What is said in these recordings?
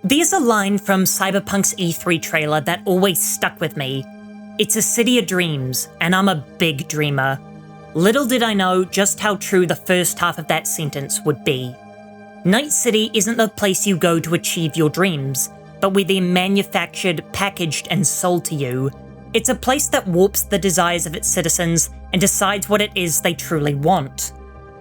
There's a line from Cyberpunk's E3 trailer that always stuck with me. It's a city of dreams, and I'm a big dreamer. Little did I know just how true the first half of that sentence would be. Night City isn't the place you go to achieve your dreams, but where they're manufactured, packaged, and sold to you. It's a place that warps the desires of its citizens and decides what it is they truly want.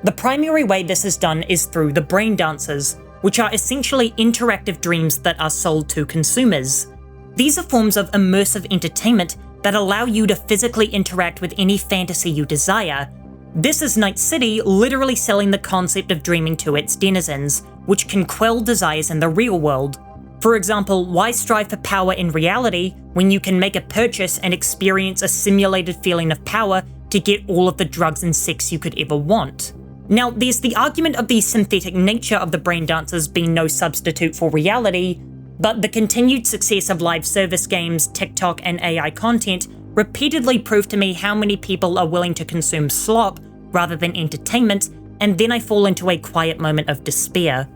The primary way this is done is through the brain dancers, which are essentially interactive dreams that are sold to consumers. These are forms of immersive entertainment that allow you to physically interact with any fantasy you desire. This is Night City literally selling the concept of dreaming to its denizens, which can quell desires in the real world. For example, why strive for power in reality when you can make a purchase and experience a simulated feeling of power to get all of the drugs and sex you could ever want? Now, there's the argument of the synthetic nature of the brain dancers being no substitute for reality, but the continued success of live service games, TikTok, and AI content repeatedly prove to me how many people are willing to consume slop rather than entertainment, and then I fall into a quiet moment of despair.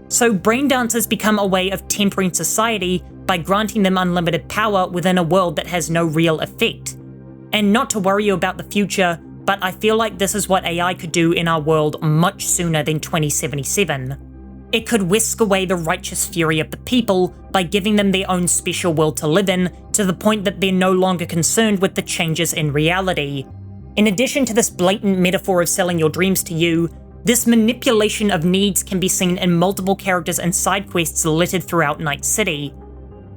So brain dancers become a way of tempering society by granting them unlimited power within a world that has no real effect. And not to worry you about the future, but I feel like this is what AI could do in our world much sooner than 2077. It could whisk away the righteous fury of the people by giving them their own special world to live in, to the point that they're no longer concerned with the changes in reality. In addition to this blatant metaphor of selling your dreams to you, this manipulation of needs can be seen in multiple characters and side quests littered throughout Night City.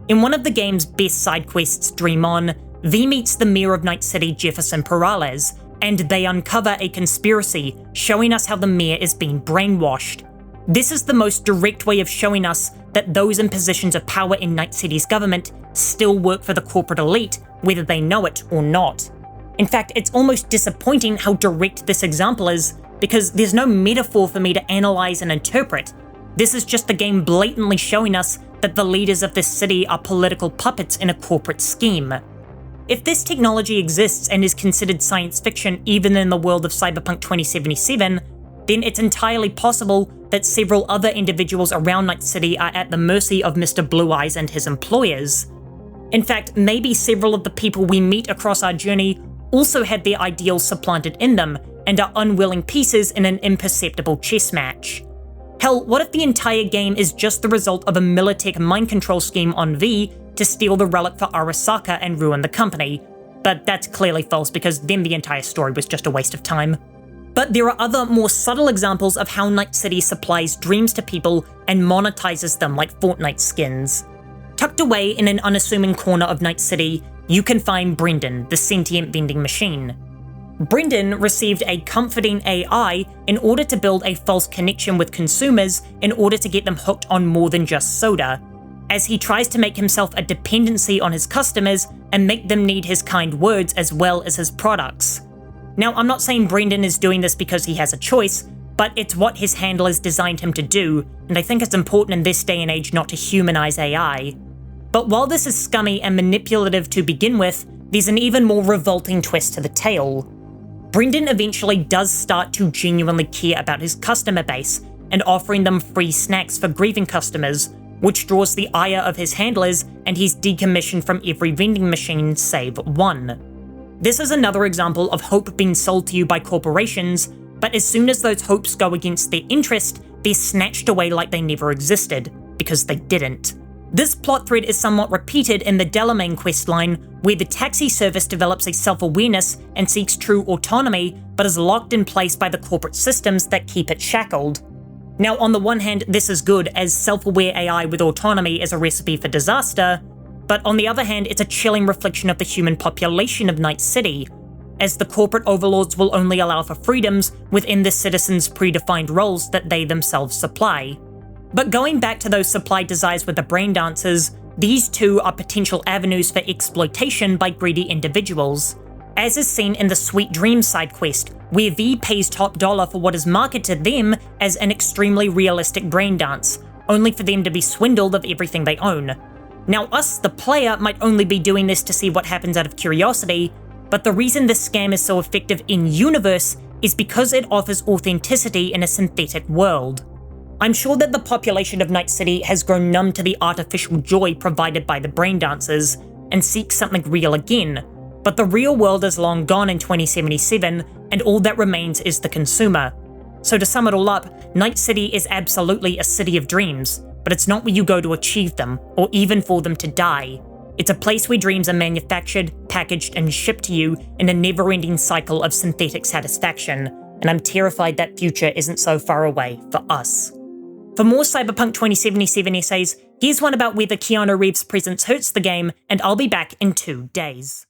In one of the game's best side quests, Dream On, V meets the mayor of Night City, Jefferson Peralez, and they uncover a conspiracy showing us how the mayor is being brainwashed. This is the most direct way of showing us that those in positions of power in Night City's government still work for the corporate elite, whether they know it or not. In fact, it's almost disappointing how direct this example is, because there's no metaphor for me to analyze and interpret. This is just the game blatantly showing us that the leaders of this city are political puppets in a corporate scheme. If this technology exists and is considered science fiction even in the world of Cyberpunk 2077, then it's entirely possible that several other individuals around Night City are at the mercy of Mr. Blue Eyes and his employers. In fact, maybe several of the people we meet across our journey also had their ideals supplanted in them and are unwilling pieces in an imperceptible chess match. Hell, what if the entire game is just the result of a Militech mind control scheme on V to steal the relic for Arasaka and ruin the company? But that's clearly false, because then the entire story was just a waste of time. But there are other, more subtle examples of how Night City supplies dreams to people and monetizes them like Fortnite skins. Tucked away in an unassuming corner of Night City, you can find Brendan, the sentient vending machine. Brendan received a comforting AI in order to build a false connection with consumers in order to get them hooked on more than just soda, as he tries to make himself a dependency on his customers and make them need his kind words as well as his products. Now, I'm not saying Brendan is doing this because he has a choice, but it's what his handlers designed him to do, and I think it's important in this day and age not to humanize AI. But while this is scummy and manipulative to begin with, there's an even more revolting twist to the tale. Brendan eventually does start to genuinely care about his customer base and offering them free snacks for grieving customers, which draws the ire of his handlers, and he's decommissioned from every vending machine save one. This is another example of hope being sold to you by corporations, but as soon as those hopes go against their interest, they're snatched away like they never existed, because they didn't. This plot thread is somewhat repeated in the Delamain questline, where the taxi service develops a self-awareness and seeks true autonomy, but is locked in place by the corporate systems that keep it shackled. Now, on the one hand, this is good, as self-aware AI with autonomy is a recipe for disaster, but on the other hand, it's a chilling reflection of the human population of Night City, as the corporate overlords will only allow for freedoms within the citizens' predefined roles that they themselves supply. But going back to those supplied desires with the brain dancers, these two are potential avenues for exploitation by greedy individuals, as is seen in the Sweet Dreams side quest, where V pays top dollar for what is marketed to them as an extremely realistic brain dance, only for them to be swindled of everything they own. Now, us, the player, might only be doing this to see what happens out of curiosity, but the reason this scam is so effective in-universe is because it offers authenticity in a synthetic world. I'm sure that the population of Night City has grown numb to the artificial joy provided by the brain dancers and seeks something real again, but the real world is long gone in 2077 and all that remains is the consumer. So to sum it all up, Night City is absolutely a city of dreams, but it's not where you go to achieve them, or even for them to die. It's a place where dreams are manufactured, packaged, and shipped to you in a never-ending cycle of synthetic satisfaction, and I'm terrified that future isn't so far away for us. For more Cyberpunk 2077 essays, here's one about whether Keanu Reeves' presence hurts the game, and I'll be back in 2 days.